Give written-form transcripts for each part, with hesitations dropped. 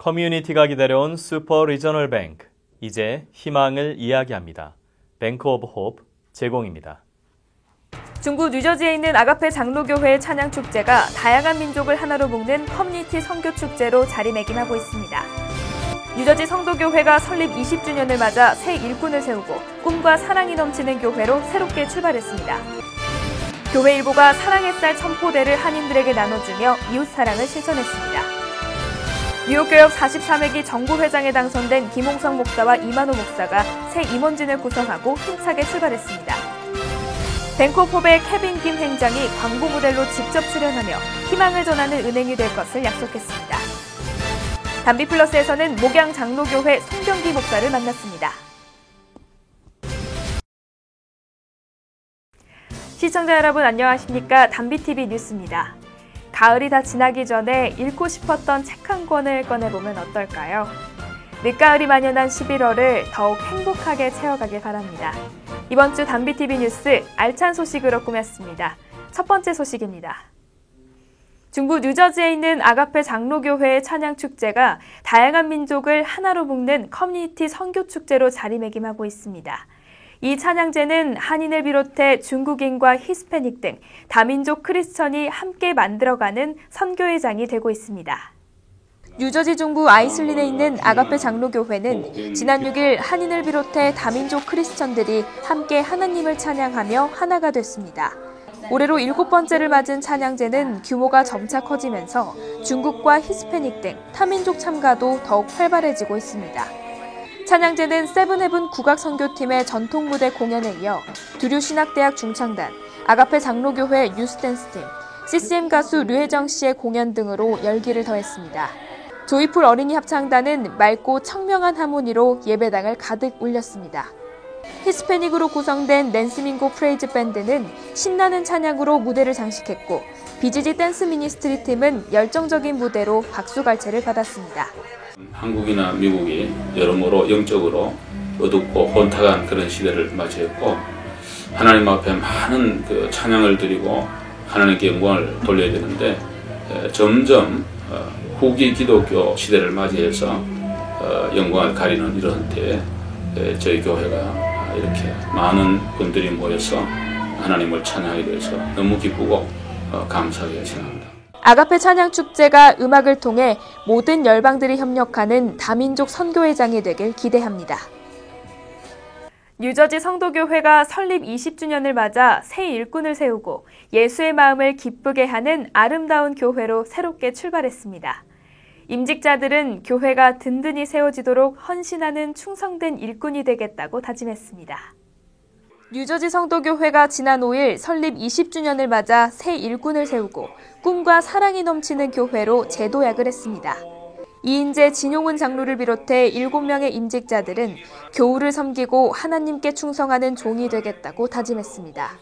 커뮤니티가 기다려온 슈퍼 리저널 뱅크, 이제 희망을 이야기합니다. 뱅크 오브 홉 제공입니다. 중부 뉴저지에 있는 아가페 장로교회의 찬양축제가 다양한 민족을 하나로 묶는 커뮤니티 선교축제로 자리매김하고 있습니다. 뉴저지 성도교회가 설립 20주년을 맞아 새 일꾼을 세우고 꿈과 사랑이 넘치는 교회로 새롭게 출발했습니다. 교회 일부가 사랑의 쌀 1000포대를 한인들에게 나눠주며 이웃사랑을 실천했습니다. 뉴욕교역 43회기 정부회장에 당선된 김홍성 목사와 이만호 목사가 새 임원진을 구성하고 힘차게 출발했습니다. 뱅크 오브 홉의 케빈 김 행장이 광고 모델로 직접 출연하며 희망을 전하는 은행이 될 것을 약속했습니다. 담비플러스에서는 목양 장로교회 송병기 목사를 만났습니다. 시청자 여러분 안녕하십니까? 담비TV 뉴스입니다. 가을이 다 지나기 전에 읽고 싶었던 책 한 권을 꺼내보면 어떨까요? 늦가을이 만연한 11월을 더욱 행복하게 채워가길 바랍니다. 이번 주 담비TV 뉴스 알찬 소식으로 꾸몄습니다. 첫 번째 소식입니다. 중부 뉴저지에 있는 아가페 장로교회의 찬양축제가 다양한 민족을 하나로 묶는 커뮤니티 선교축제로 자리매김하고 있습니다. 이 찬양제는 한인을 비롯해 중국인과 히스패닉 등 다민족 크리스천이 함께 만들어가는 선교의 장이 되고 있습니다. 뉴저지 중부 아이슬린에 있는 아가페 장로교회는 지난 6일 한인을 비롯해 다민족 크리스천들이 함께 하나님을 찬양하며 하나가 됐습니다. 올해로 7번째를 맞은 찬양제는 규모가 점차 커지면서 중국과 히스패닉 등 타민족 참가도 더욱 활발해지고 있습니다. 찬양제는 세븐헤븐 국악선교팀의 전통 무대 공연에 이어 두류신학대학 중창단, 아가페 장로교회 유스댄스팀, CCM 가수 류혜정 씨의 공연 등으로 열기를 더했습니다. 조이풀 어린이 합창단은 맑고 청명한 하모니로 예배당을 가득 울렸습니다. 히스패닉으로 구성된 낸스민고 프레이즈 밴드는 신나는 찬양으로 무대를 장식했고 BGG 댄스 미니스트리 팀은 열정적인 무대로 박수갈채를 받았습니다. 한국이나 미국이 여러모로 영적으로 어둡고 혼탁한 그런 시대를 맞이했고 하나님 앞에 많은 찬양을 드리고 하나님께 영광을 돌려야 되는데 점점 후기 기독교 시대를 맞이해서 영광을 가리는 이런 때에 저희 교회가 이렇게 많은 분들이 모여서 하나님을 찬양하게 돼서 너무 기쁘고 감사하게 생각합니다. 아가페 찬양축제가 음악을 통해 모든 열방들이 협력하는 다민족 선교의 장이 되길 기대합니다. 뉴저지 성도교회가 설립 20주년을 맞아 새 일꾼을 세우고 예수의 마음을 기쁘게 하는 아름다운 교회로 새롭게 출발했습니다. 임직자들은 교회가 든든히 세워지도록 헌신하는 충성된 일꾼이 되겠다고 다짐했습니다. 뉴저지 성도교회가 지난 5일 설립 20주년을 맞아 새 일꾼을 세우고 꿈과 사랑이 넘치는 교회로 재도약을 했습니다. 이인재 진용훈 장로를 비롯해 7명의 임직자들은 교우를 섬기고 하나님께 충성하는 종이 되겠다고 다짐했습니다.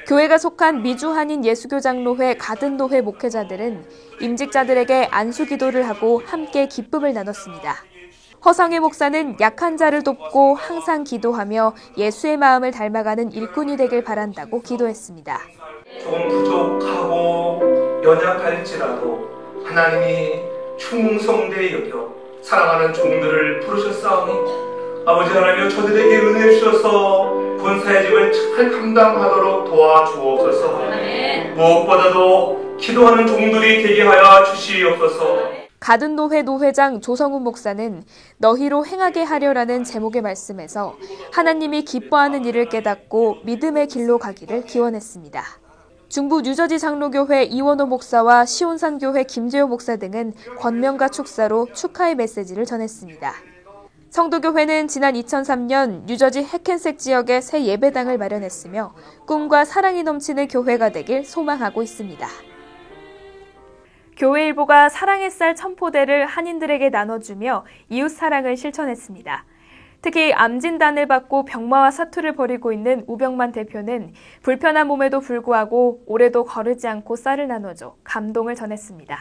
교회가 속한 미주한인 예수교장로회 가든도회 목회자들은 임직자들에게 안수기도를 하고 함께 기쁨을 나눴습니다. 허성희 목사는 약한 자를 돕고 항상 기도하며 예수의 마음을 닮아가는 일꾼이 되길 바란다고 기도했습니다. 조금 부족하고 연약할지라도 하나님이 충성되이 여겨 사랑하는 종들을 부르셨사오니 아버지 하나님여 저들에게 은혜 주셔서 본사의 집을 잘 감당하도록 도와주옵소서. 무엇보다도 기도하는 종들이 되게 하여 주시옵소서. 가든노회 노회장 조성훈 목사는 너희로 행하게 하려라는 제목의 말씀에서 하나님이 기뻐하는 일을 깨닫고 믿음의 길로 가기를 기원했습니다. 중부 뉴저지 장로교회 이원호 목사와 시온산교회 김재호 목사 등은 권면과 축사로 축하의 메시지를 전했습니다. 성도교회는 지난 2003년 뉴저지 해켄색 지역에 새 예배당을 마련했으며 꿈과 사랑이 넘치는 교회가 되길 소망하고 있습니다. 교회 일부가 사랑의 쌀 1000포대를 한인들에게 나눠주며 이웃 사랑을 실천했습니다. 특히 암 진단을 받고 병마와 사투를 벌이고 있는 우병만 대표는 불편한 몸에도 불구하고 올해도 거르지 않고 쌀을 나눠줘 감동을 전했습니다.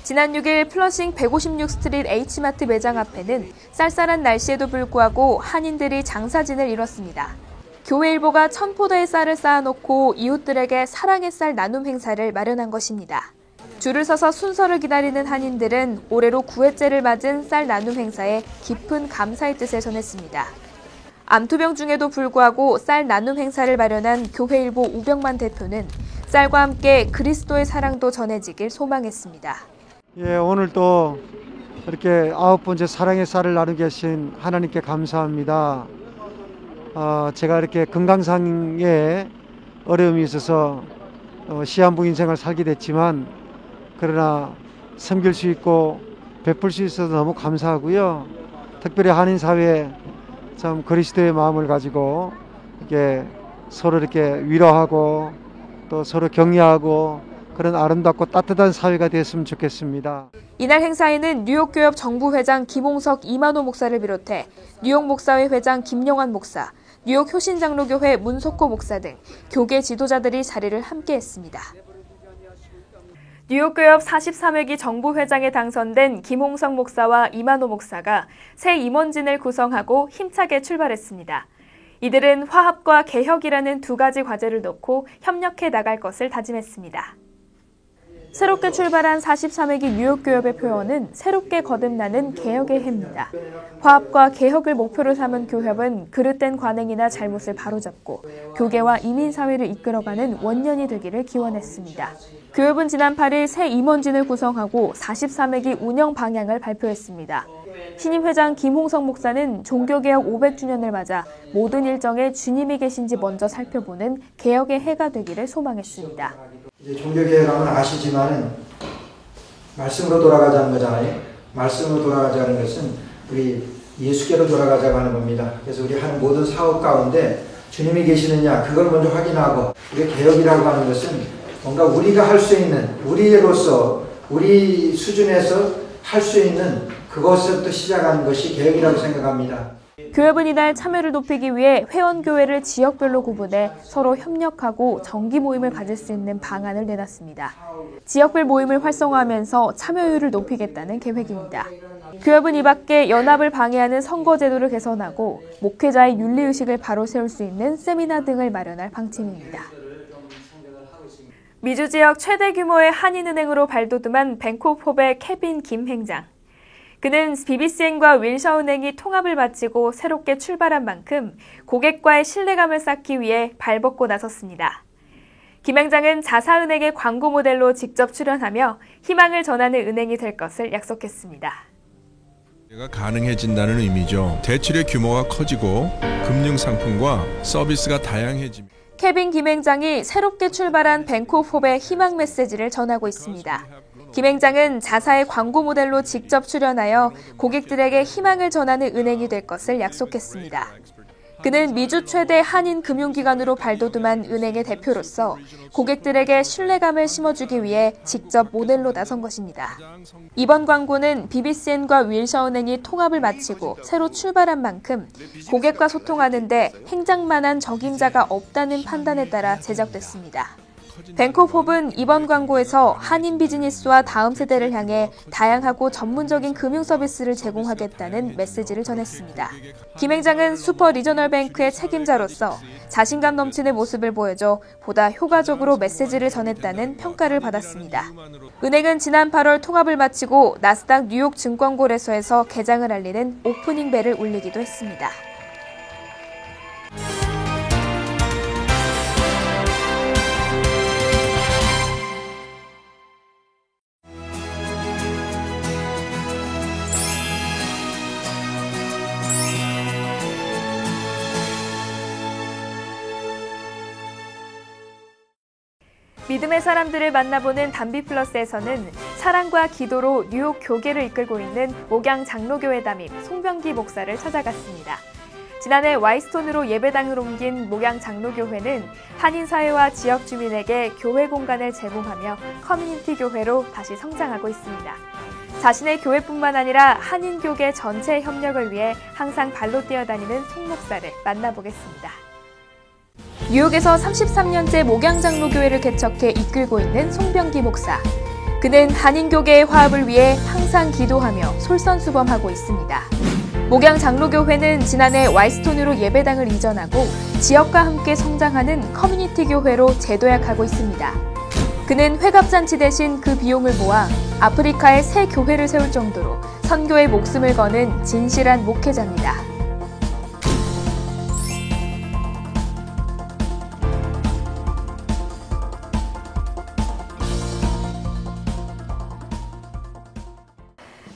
지난 6일 플러싱 156스트릿 H마트 매장 앞에는 쌀쌀한 날씨에도 불구하고 한인들이 장사진을 이뤘습니다. 교회 일부가 1000포대의 쌀을 쌓아놓고 이웃들에게 사랑의 쌀 나눔 행사를 마련한 것입니다. 줄을 서서 순서를 기다리는 한인들은 올해로 9회째를 맞은 쌀 나눔 행사에 깊은 감사의 뜻을 전했습니다. 암투병 중에도 불구하고 쌀 나눔 행사를 마련한 교회일보 우병만 대표는 쌀과 함께 그리스도의 사랑도 전해지길 소망했습니다. 오늘 또 이렇게 9번째 사랑의 쌀을 나누게 하신 하나님께 감사합니다. 제가 이렇게 건강상의 어려움이 있어서 시한부 인생을 살게 됐지만 그러나 섬길 수 있고 베풀 수 있어서 너무 감사하고요. 특별히 한인사회에 참 그리스도의 마음을 가지고 이렇게 서로 이렇게 위로하고 또 서로 격려하고 그런 아름답고 따뜻한 사회가 됐으면 좋겠습니다. 이날 행사에는 뉴욕교협 정부회장 김홍석 이만호 목사를 비롯해 뉴욕 목사회 회장 김영환 목사, 뉴욕 효신장로교회 문석호 목사 등 교계 지도자들이 자리를 함께했습니다. 뉴욕교협 43회기 정부회장에 당선된 김홍석 목사와 이만호 목사가 새 임원진을 구성하고 힘차게 출발했습니다. 이들은 화합과 개혁이라는 두 가지 과제를 놓고 협력해 나갈 것을 다짐했습니다. 새롭게 출발한 43회기 뉴욕교협의 표어는 새롭게 거듭나는 개혁의 해입니다. 화합과 개혁을 목표로 삼은 교협은 그릇된 관행이나 잘못을 바로잡고 교계와 이민사회를 이끌어가는 원년이 되기를 기원했습니다. 교협은 지난 8일 새 임원진을 구성하고 43회기 운영 방향을 발표했습니다. 신임 회장 김홍석 목사는 종교개혁 500주년을 맞아 모든 일정에 주님이 계신지 먼저 살펴보는 개혁의 해가 되기를 소망했습니다. 이제 종교개혁하면 아시지만은 말씀으로 돌아가자는 거잖아요. 말씀으로 돌아가자는 것은 우리 예수께로 돌아가자고 하는 겁니다. 그래서 우리 하는 모든 사업 가운데 주님이 계시느냐 그걸 먼저 확인하고 우리 개혁이라고 하는 것은 뭔가 우리가 할 수 있는 우리로서 우리 수준에서 할 수 있는 그것부터 시작하는 것이 개혁이라고 생각합니다. 교협은 이날 참여를 높이기 위해 회원교회를 지역별로 구분해 서로 협력하고 정기 모임을 가질 수 있는 방안을 내놨습니다. 지역별 모임을 활성화하면서 참여율을 높이겠다는 계획입니다. 교협은 이 밖에 연합을 방해하는 선거제도를 개선하고 목회자의 윤리의식을 바로 세울 수 있는 세미나 등을 마련할 방침입니다. 미주 지역 최대 규모의 한인은행으로 발돋움한 뱅크 오브 홉의 케빈 김 행장. 그는 BBCN과 윌셔은행이 통합을 마치고 새롭게 출발한 만큼 고객과의 신뢰감을 쌓기 위해 발벗고 나섰습니다. 김 행장은 자사은행의 광고 모델로 직접 출연하며 희망을 전하는 은행이 될 것을 약속했습니다. 가능해진다는 의미죠. 대출의 규모가 커지고 금융 상품과 서비스가 다양해집니다. 케빈 김 행장이 새롭게 출발한 뱅크 오브 홉의 희망 메시지를 전하고 있습니다. 김 행장은 자사의 광고 모델로 직접 출연하여 고객들에게 희망을 전하는 은행이 될 것을 약속했습니다. 그는 미주 최대 한인 금융기관으로 발돋움한 은행의 대표로서 고객들에게 신뢰감을 심어주기 위해 직접 모델로 나선 것입니다. 이번 광고는 BBCN과 윌셔은행이 통합을 마치고 새로 출발한 만큼 고객과 소통하는 데 행장만한 적임자가 없다는 판단에 따라 제작됐습니다. 뱅크 오브 홉은 이번 광고에서 한인 비즈니스와 다음 세대를 향해 다양하고 전문적인 금융 서비스를 제공하겠다는 메시지를 전했습니다. 김 행장은 슈퍼 리저널 뱅크의 책임자로서 자신감 넘치는 모습을 보여줘 보다 효과적으로 메시지를 전했다는 평가를 받았습니다. 은행은 지난 8월 통합을 마치고 나스닥 뉴욕 증권거래소에서 개장을 알리는 오프닝 벨을 울리기도 했습니다. 믿음의 사람들을 만나보는 담비플러스에서는 사랑과 기도로 뉴욕 교계를 이끌고 있는 목양 장로교회 담임 송병기 목사를 찾아갔습니다. 지난해 와이스톤으로 예배당을 옮긴 목양 장로교회는 한인사회와 지역 주민에게 교회 공간을 제공하며 커뮤니티 교회로 다시 성장하고 있습니다. 자신의 교회뿐만 아니라 한인교계 전체의 협력을 위해 항상 발로 뛰어다니는 송 목사를 만나보겠습니다. 뉴욕에서 33년째 목양장로교회를 개척해 이끌고 있는 송병기 목사. 그는 한인교계의 화합을 위해 항상 기도하며 솔선수범하고 있습니다. 목양장로교회는 지난해 와이스톤으로 예배당을 이전하고 지역과 함께 성장하는 커뮤니티 교회로 재도약하고 있습니다. 그는 회갑잔치 대신 그 비용을 모아 아프리카에 새 교회를 세울 정도로 선교에 목숨을 거는 진실한 목회자입니다.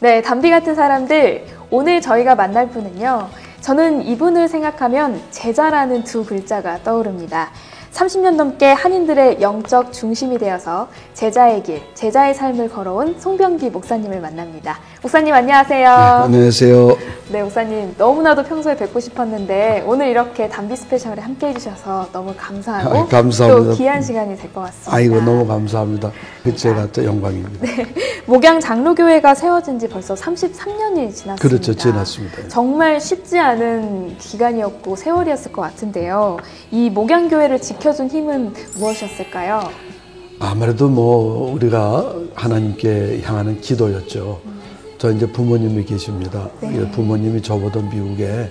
네, 담비 같은 사람들, 오늘 저희가 만날 분은요. 저는 이분을 생각하면 제자라는 두 글자가 떠오릅니다. 30년 넘게 한인들의 영적 중심이 되어서 제자의 길, 제자의 삶을 걸어온 송병기 목사님을 만납니다. 목사님 안녕하세요. 네, 안녕하세요. 네, 목사님 너무나도 평소에 뵙고 싶었는데 오늘 이렇게 담비 스페셜에 함께 해주셔서 너무 감사하고 감사합니다. 또 귀한 시간이 될 것 같습니다. 아이고 너무 감사합니다. 제가 또 영광입니다. 네, 목양 장로교회가 세워진 지 벌써 33년이 지났습니다. 그렇죠, 지났습니다. 정말 쉽지 않은 기간이었고 세월이었을 것 같은데요. 이 목양교회를 지켜준 힘은 무엇이었을까요? 아무래도 뭐 우리가 하나님께 향하는 기도였죠. 저 이제 부모님이 계십니다. 네. 부모님이 저보다 미국에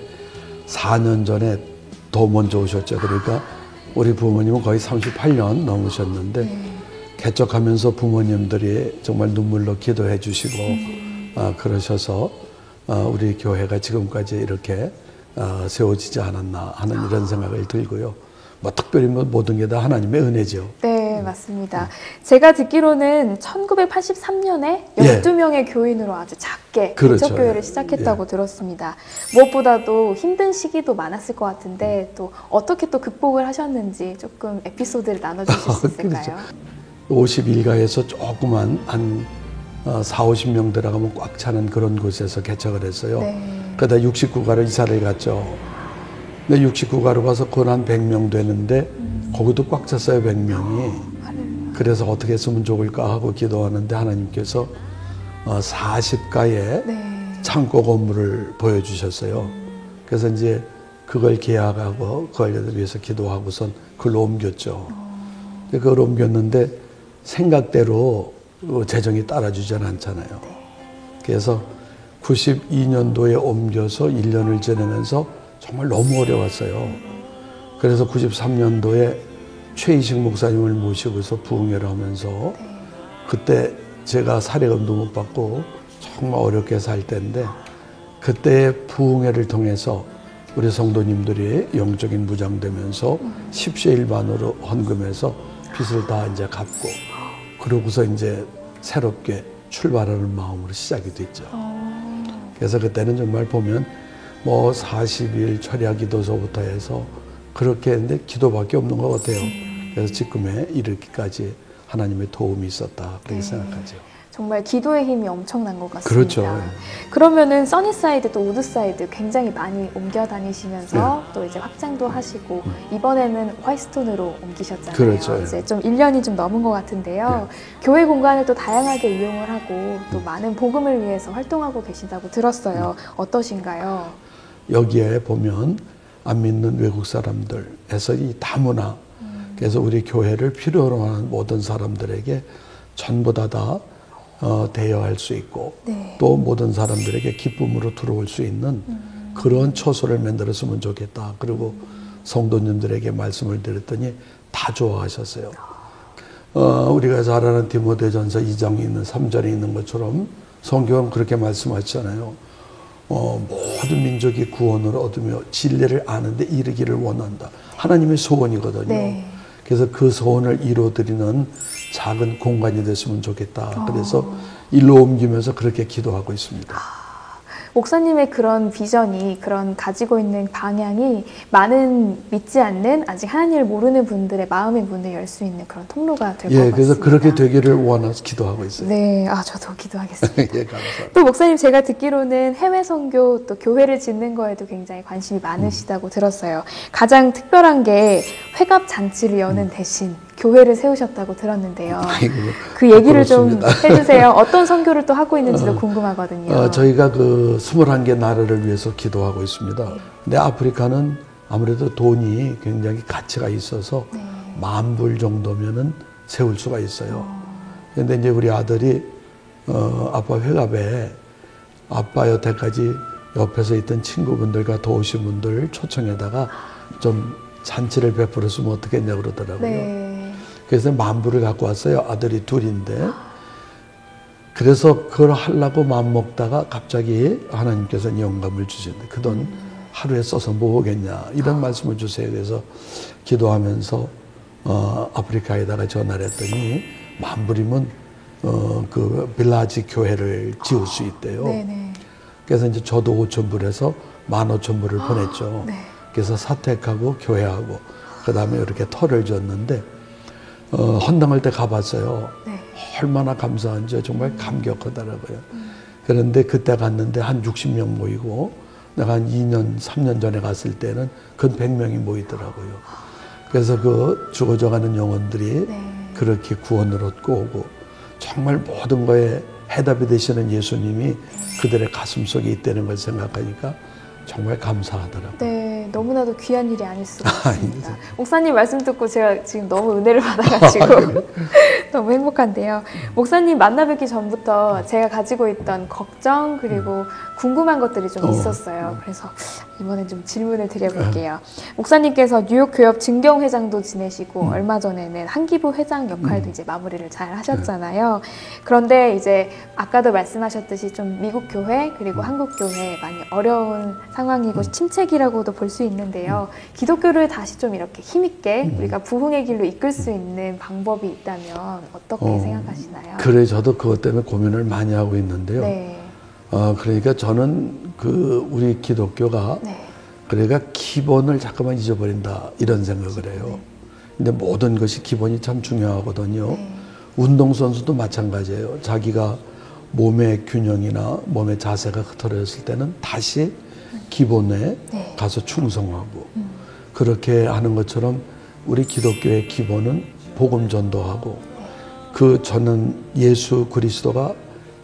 4년 전에 더 먼저 오셨죠. 그러니까 우리 부모님은 거의 38년 넘으셨는데 개척하면서 부모님들이 정말 눈물로 기도해 주시고 그러셔서 우리 교회가 지금까지 이렇게 세워지지 않았나 하는 이런 생각을 들고요. 뭐 특별히 뭐 모든 게 다 하나님의 은혜죠. 네, 맞습니다. 제가 듣기로는 1983년에 12명의 교인으로 아주 작게 그렇죠. 개척교회를 시작했다고 들었습니다. 무엇보다도 힘든 시기도 많았을 것 같은데 또 어떻게 또 극복을 하셨는지 조금 에피소드를 나눠주실 수 있을까요? 그렇죠. 51가에서 조그만 한 4, 50명 들어가면 꽉 차는 그런 곳에서 개척을 했어요. 네. 그러다 69가로 이사를 갔죠. 근데 69가로 가서 그건 한 100명 되는데 거기도 꽉 찼어요, 100명이. 그래서 어떻게 했으면 좋을까 하고 기도하는데 하나님께서 40가에 창고 건물을 보여주셨어요. 그래서 이제 그걸 계약하고 그걸 위해서 기도하고선 그걸 옮겼죠. 그걸 옮겼는데 생각대로 재정이 따라주지 않잖아요. 그래서 92년도에 옮겨서 1년을 지내면서 정말 너무 어려웠어요. 그래서 93년도에 최이식 목사님을 모시고서 부흥회를 하면서 그때 제가 사례금도 못 받고 정말 어렵게 살 때인데 그때 부흥회를 통해서 우리 성도님들이 영적인 무장되면서 10세 1반으로 헌금해서 빚을 다 이제 갚고 그러고서 이제 새롭게 출발하는 마음으로 시작이 됐죠. 그래서 그때는 정말 보면 뭐 40일 철야 기도서부터 해서 그렇게 했는데 기도밖에 없는 것 같아요. 그래서 지금에 이르기까지 하나님의 도움이 있었다 그렇게 생각하죠. 정말 기도의 힘이 엄청난 것 같습니다. 그렇죠. 그러면은 써니사이드 또 우드사이드 굉장히 많이 옮겨 다니시면서 또 이제 확장도 하시고 이번에는 화이트스톤으로 옮기셨잖아요. 그렇죠. 이제 좀 1년이 좀 넘은 것 같은데요. 교회 공간을 또 다양하게 이용을 하고 또 많은 복음을 위해서 활동하고 계신다고 들었어요. 어떠신가요? 여기에 보면 안 믿는 외국 사람들에서 이 다문화 그래서 우리 교회를 필요로 하는 모든 사람들에게 전부 다 대여할 수 있고 또 모든 사람들에게 기쁨으로 들어올 수 있는 그런 처소를 만들었으면 좋겠다. 그리고 성도님들에게 말씀을 드렸더니 다 좋아하셨어요. 우리가 잘 아는 디모데전서 2장에 있는 3절에 있는 것처럼 성경은 그렇게 말씀하시잖아요. 모든 민족이 구원을 얻으며 진리를 아는데 이르기를 원한다. 하나님의 소원이거든요. 네. 그래서 그 소원을 이루어드리는 작은 공간이 됐으면 좋겠다. 그래서 일로 옮기면서 그렇게 기도하고 있습니다. 목사님의 그런 비전이 그런 가지고 있는 방향이 많은 믿지 않는 아직 하나님을 모르는 분들의 마음의 문을 열 수 있는 그런 통로가 될 것 같습니다. 그래서 그렇게 되기를 원해서 기도하고 있어요. 네, 저도 기도하겠습니다. 감사합니다. 또 목사님 제가 듣기로는 해외 선교 또 교회를 짓는 거에도 굉장히 관심이 많으시다고 들었어요. 가장 특별한 게 회갑 잔치를 여는 대신 교회를 세우셨다고 들었는데요. 아이고, 그 얘기를 좀 해주세요. 어떤 선교를 또 하고 있는지도 궁금하거든요. 저희가 그 21개 나라를 위해서 기도하고 있습니다. 근데 아프리카는 아무래도 돈이 굉장히 가치가 있어서 10,000불 정도면은 세울 수가 있어요. 근데 이제 우리 아들이 아빠 회갑에 아빠 여태까지 옆에서 있던 친구분들과 도우신 분들 초청에다가 좀 잔치를 베풀었으면 어떻겠냐고 그러더라고요. 그래서 만불을 갖고 왔어요. 아들이 둘인데. 그래서 그걸 하려고 마음먹다가 갑자기 하나님께서 영감을 주시는데 그 돈 하루에 써서 뭐 오겠냐 이런 말씀을 주세요. 그래서 기도하면서 아프리카에다가 전화를 했더니 만불이면 그 빌라지 교회를 지을 수 있대요. 네네. 그래서 이제 저도 5,000불 해서 15,000불을 보냈죠. 네. 그래서 사택하고 교회하고 그 다음에 이렇게 터를 줬는데 헌당할 때 가봤어요. 네. 얼마나 감사한지 정말 감격하더라고요. 그런데 그때 갔는데 한 60명 모이고 내가 한 2년, 3년 전에 갔을 때는 근 100명이 모이더라고요. 그래서 그 죽어져가는 영혼들이 네. 그렇게 구원을 얻고 오고 정말 모든 거에 해답이 되시는 예수님이 그들의 가슴 속에 있다는 걸 생각하니까 정말 감사하더라고요. 네, 너무나도 귀한 일이 아닐 수가 없습니다. 아닙니다. 목사님 말씀 듣고 제가 지금 너무 은혜를 받아가지고 너무 행복한데요. 목사님 만나 뵙기 전부터 제가 가지고 있던 걱정 그리고 궁금한 것들이 좀 있었어요. 그래서 이번엔 좀 질문을 드려볼게요. 목사님께서 뉴욕 교협 증경회장도 지내시고 얼마 전에는 한기부 회장 역할도 이제 마무리를 잘 하셨잖아요. 그런데 이제 아까도 말씀하셨듯이 좀 미국 교회 그리고 한국 교회 많이 어려운 상황이고 침체기라고도 볼 수 있는데요. 기독교를 다시 좀 이렇게 힘있게 우리가 부흥의 길로 이끌 수 있는 방법이 있다면 어떻게 생각하시나요? 그래 저도 그것 때문에 고민을 많이 하고 있는데요. 네. 그러니까 저는 그 우리 기독교가 네. 그러니까 기본을 자꾸만 잊어버린다 이런 생각을 해요. 근데 모든 것이 기본이 참 중요하거든요. 네. 운동선수도 마찬가지예요. 자기가 몸의 균형이나 몸의 자세가 흐트러졌을 때는 다시 기본에 네. 가서 충성하고 그렇게 하는 것처럼 우리 기독교의 기본은 복음 전도하고 그 저는 예수 그리스도가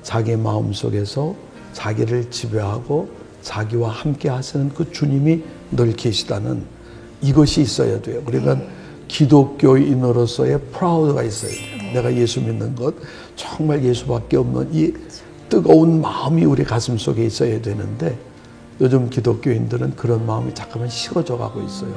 자기 마음속에서 자기를 지배하고 자기와 함께 하시는 그 주님이 늘 계시다는 이것이 있어야 돼요. 그러니까 기독교인으로서의 프라우드가 있어야 돼요. 내가 예수 믿는 것 정말 예수밖에 없는 이 뜨거운 마음이 우리 가슴 속에 있어야 되는데 요즘 기독교인들은 그런 마음이 잠깐만 식어져 가고 있어요.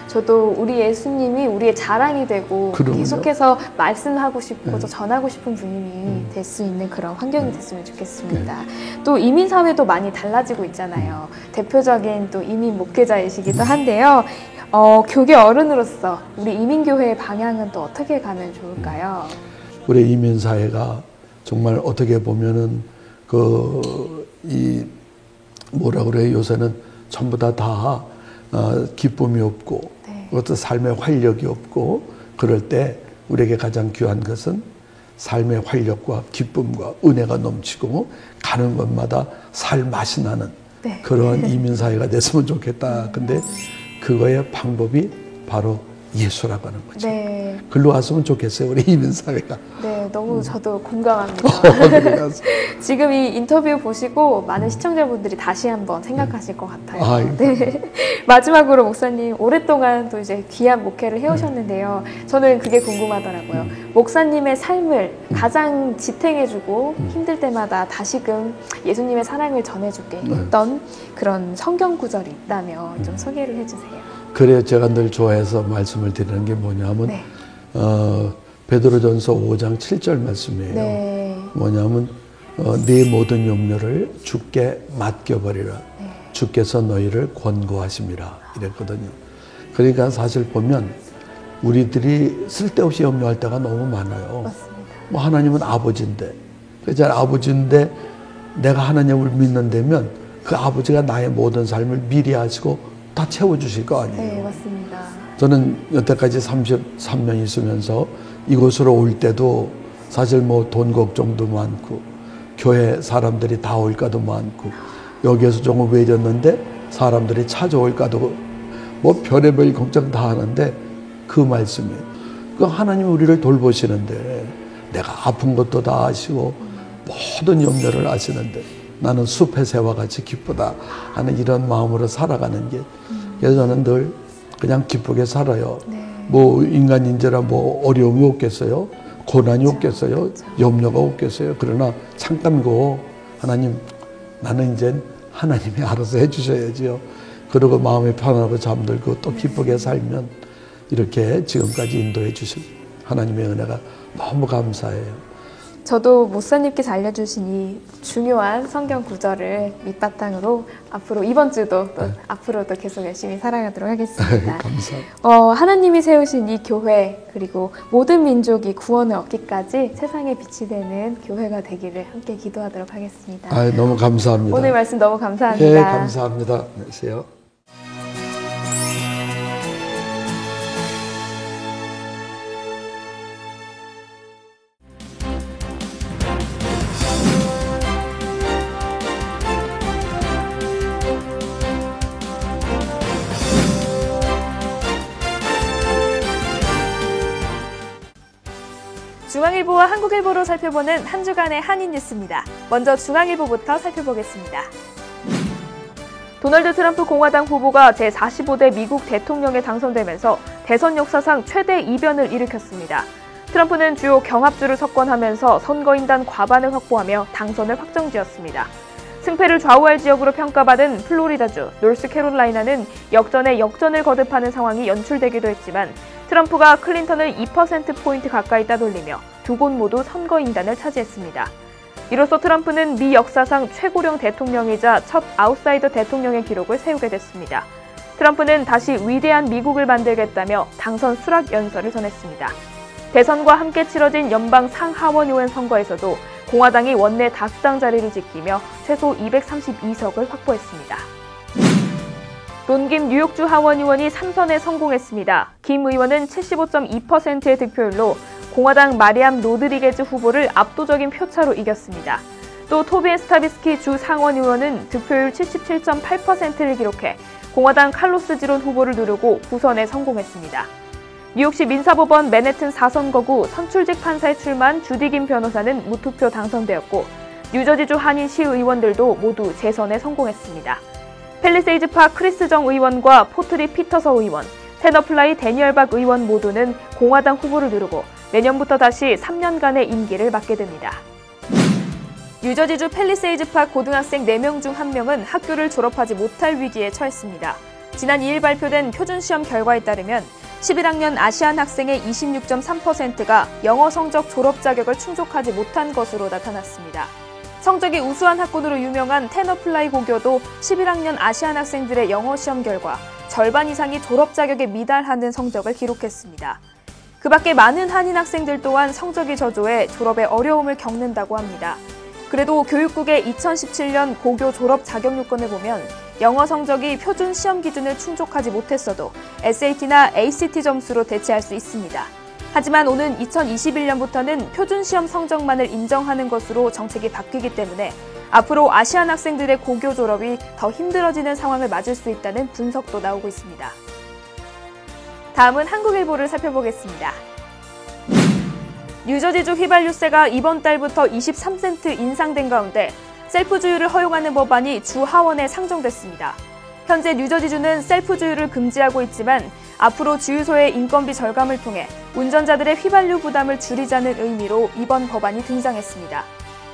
저도 우리 예수님이 우리의 자랑이 되고 그럼요. 계속해서 말씀하고 싶고 또 전하고 싶은 분이 될 수 있는 그런 환경이 됐으면 좋겠습니다. 또 이민 사회도 많이 달라지고 있잖아요. 대표적인 또 이민 목회자이시기도 한데요. 교계 어른으로서 우리 이민교회의 방향은 또 어떻게 가면 좋을까요? 우리 이민 사회가 정말 어떻게 보면은 뭐라 그래요? 요새는 전부 다 기쁨이 없고 어떤 삶의 활력이 없고 그럴 때 우리에게 가장 귀한 것은 삶의 활력과 기쁨과 은혜가 넘치고 가는 곳마다 살 맛이 나는 그런 이민 사회가 됐으면 좋겠다. 근데 그거의 방법이 바로 예수라고 하는 거죠. 네. 글로 왔으면 좋겠어요, 우리 이민 사회가. 네, 너무 저도 공감합니다. 지금 이 인터뷰 보시고 많은 시청자분들이 다시 한번 생각하실 것 같아요. 네. 마지막으로 목사님 오랫동안 또 이제 귀한 목회를 해오셨는데요. 저는 그게 궁금하더라고요. 목사님의 삶을 가장 지탱해주고 힘들 때마다 다시금 예수님의 사랑을 전해주게 했던 그런 성경 구절이 있다면 좀 소개를 해주세요. 그래요. 제가 늘 좋아해서 말씀을 드리는 게 뭐냐면 베드로전서 5장 7절 말씀이에요. 네. 뭐냐면 네 모든 염려를 주께 맡겨버리라. 주께서 너희를 권고하심이라 이랬거든요. 그러니까 사실 보면 우리들이 쓸데없이 염려할 때가 너무 많아요. 맞습니다. 뭐 하나님은 아버지인데 그래서 아버지인데 내가 하나님을 믿는다면 그 아버지가 나의 모든 삶을 미리 하시고 다 채워주실 거 아니에요. 네, 맞습니다. 저는 여태까지 33년 있으면서 이곳으로 올 때도 사실 뭐 돈 걱정도 많고 교회 사람들이 다 올까도 많고 여기에서 조금 외졌는데 사람들이 찾아올까도 뭐 별의별 걱정 다 하는데 그 말씀이에요. 그 하나님 우리를 돌보시는데 내가 아픈 것도 다 아시고 모든 염려를 아시는데 나는 숲의 새와 같이 기쁘다 하는 이런 마음으로 살아가는 게 그래서 저는 늘 그냥 기쁘게 살아요. 뭐 인간인지라 뭐 어려움이 없겠어요? 고난이 없겠어요? 염려가 없겠어요? 그러나 잠깐 하나님 나는 이제 하나님이 알아서 해주셔야지요. 그리고 마음이 편하고 잠들고 또 기쁘게 살면 이렇게 지금까지 인도해 주신 하나님의 은혜가 너무 감사해요. 저도 목사님께서 알려주신 이 중요한 성경 구절을 밑바탕으로 앞으로 이번 주도 또 앞으로도 계속 열심히 살아가도록 하겠습니다. 감사합니다. 하나님이 세우신 이 교회 그리고 모든 민족이 구원을 얻기까지 세상에 빛이 되는 교회가 되기를 함께 기도하도록 하겠습니다. 너무 감사합니다. 오늘 말씀 너무 감사합니다. 네, 감사합니다. 안녕하세요. 중앙일보와 한국일보로 살펴보는 한 주간의 한인 뉴스입니다. 먼저 중앙일보부터 살펴보겠습니다. 도널드 트럼프 공화당 후보가 제45대 미국 대통령에 당선되면서 대선 역사상 최대 이변을 일으켰습니다. 트럼프는 주요 경합주를 석권하면서 선거인단 과반을 확보하며 당선을 확정지었습니다. 승패를 좌우할 지역으로 평가받은 플로리다주, 노스캐롤라이나는 역전에 역전을 거듭하는 상황이 연출되기도 했지만 트럼프가 클린턴을 2%포인트 가까이 따돌리며 두 곳 모두 선거인단을 차지했습니다. 이로써 트럼프는 미 역사상 최고령 대통령이자 첫 아웃사이더 대통령의 기록을 세우게 됐습니다. 트럼프는 다시 위대한 미국을 만들겠다며 당선 수락 연설을 전했습니다. 대선과 함께 치러진 연방 상하원 의원 선거에서도 공화당이 원내 다수당 자리를 지키며 최소 232석을 확보했습니다. 론김 뉴욕주 하원 의원이 3선에 성공했습니다. 김 의원은 75.2%의 득표율로 공화당 마리암 로드리게즈 후보를 압도적인 표차로 이겼습니다. 또 토비엔 스타비스키 주 상원 의원은 득표율 77.8%를 기록해 공화당 칼로스 지론 후보를 누르고 구선에 성공했습니다. 뉴욕시 민사법원 맨해튼 4선거구 선출직 판사에 출마한 주디 김 변호사는 무투표 당선되었고 뉴저지주 한인 시의원들도 모두 재선에 성공했습니다. 팰리세이즈파 크리스 정 의원과 포트리 피터서 의원, 테너플라이 데니얼 박 의원 모두는 공화당 후보를 누르고 내년부터 다시 3년간의 임기를 맡게 됩니다. 뉴저지주 팰리세이즈파 고등학생 4명 중 1명은 학교를 졸업하지 못할 위기에 처했습니다. 지난 2일 발표된 표준시험 결과에 따르면 11학년 아시안 학생의 26.3%가 영어 성적 졸업 자격을 충족하지 못한 것으로 나타났습니다. 성적이 우수한 학군으로 유명한 테너플라이 고교도 11학년 아시안 학생들의 영어 시험 결과 절반 이상이 졸업 자격에 미달하는 성적을 기록했습니다. 그 밖에 많은 한인 학생들 또한 성적이 저조해 졸업에 어려움을 겪는다고 합니다. 그래도 교육국의 2017년 고교 졸업 자격 요건을 보면 영어 성적이 표준 시험 기준을 충족하지 못했어도 SAT나 ACT 점수로 대체할 수 있습니다. 하지만 오는 2021년부터는 표준 시험 성적만을 인정하는 것으로 정책이 바뀌기 때문에 앞으로 아시안 학생들의 고교 졸업이 더 힘들어지는 상황을 맞을 수 있다는 분석도 나오고 있습니다. 다음은 한국일보를 살펴보겠습니다. 뉴저지주 휘발유세가 이번 달부터 23센트 인상된 가운데 셀프 주유를 허용하는 법안이 주 하원에 상정됐습니다. 현재 뉴저지주는 셀프 주유를 금지하고 있지만 앞으로 주유소의 인건비 절감을 통해 운전자들의 휘발유 부담을 줄이자는 의미로 이번 법안이 등장했습니다.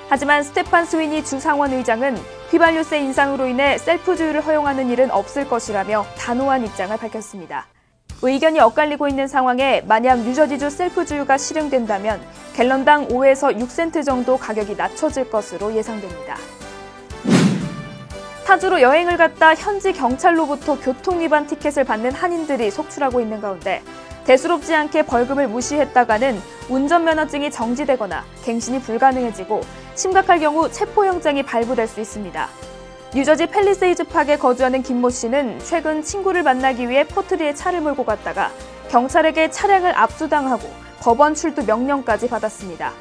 하지만 스테판 스위니 주 상원 의장은 휘발유세 인상으로 인해 셀프 주유를 허용하는 일은 없을 것이라며 단호한 입장을 밝혔습니다. 의견이 엇갈리고 있는 상황에 만약 뉴저지주 셀프 주유가 실행된다면 갤런당 5에서 6센트 정도 가격이 낮춰질 것으로 예상됩니다. 타주로 여행을 갔다 현지 경찰로부터 교통위반 티켓을 받는 한인들이 속출하고 있는 가운데 대수롭지 않게 벌금을 무시했다가는 운전면허증이 정지되거나 갱신이 불가능해지고 심각할 경우 체포영장이 발부될 수 있습니다. 뉴저지 팰리세이즈 파크에 거주하는 김모 씨는 최근 친구를 만나기 위해 포트리에 차를 몰고 갔다가 경찰에게 차량을 압수당하고 법원 출두 명령까지 받았습니다.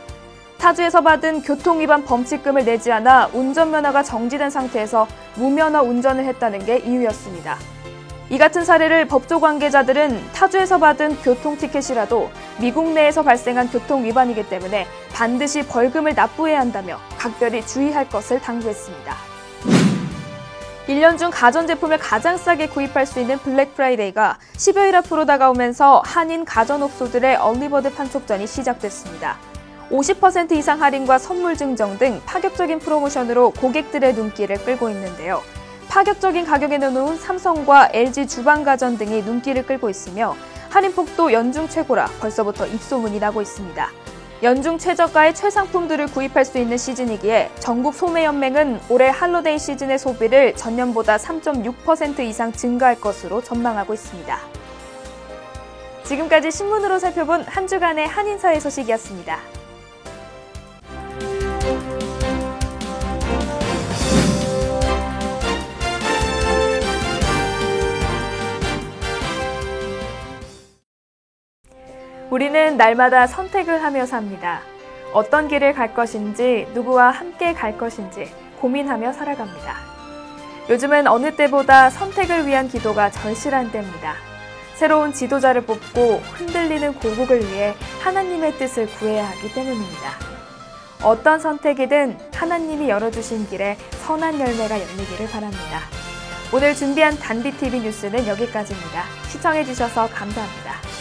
타주에서 받은 교통위반 범칙금을 내지 않아 운전면허가 정지된 상태에서 무면허 운전을 했다는 게 이유였습니다. 이 같은 사례를 법조 관계자들은 타주에서 받은 교통티켓이라도 미국 내에서 발생한 교통위반이기 때문에 반드시 벌금을 납부해야 한다며 각별히 주의할 것을 당부했습니다. 1년 중 가전제품을 가장 싸게 구입할 수 있는 블랙 프라이데이가 10여일 앞으로 다가오면서 한인 가전업소들의 얼리버드 판촉전이 시작됐습니다. 50% 이상 할인과 선물 증정 등 파격적인 프로모션으로 고객들의 눈길을 끌고 있는데요. 파격적인 가격에 내놓은 삼성과 LG 주방가전 등이 눈길을 끌고 있으며 할인폭도 연중 최고라 벌써부터 입소문이 나고 있습니다. 연중 최저가의 최상품들을 구입할 수 있는 시즌이기에 전국 소매연맹은 올해 할로데이 시즌의 소비를 전년보다 3.6% 이상 증가할 것으로 전망하고 있습니다. 지금까지 신문으로 살펴본 한 주간의 한인사회 소식이었습니다. 우리는 날마다 선택을 하며 삽니다. 어떤 길을 갈 것인지, 누구와 함께 갈 것인지 고민하며 살아갑니다. 요즘은 어느 때보다 선택을 위한 기도가 절실한 때입니다. 새로운 지도자를 뽑고 흔들리는 고국을 위해 하나님의 뜻을 구해야 하기 때문입니다. 어떤 선택이든 하나님이 열어주신 길에 선한 열매가 열리기를 바랍니다. 오늘 준비한 단비TV 뉴스는 여기까지입니다. 시청해주셔서 감사합니다.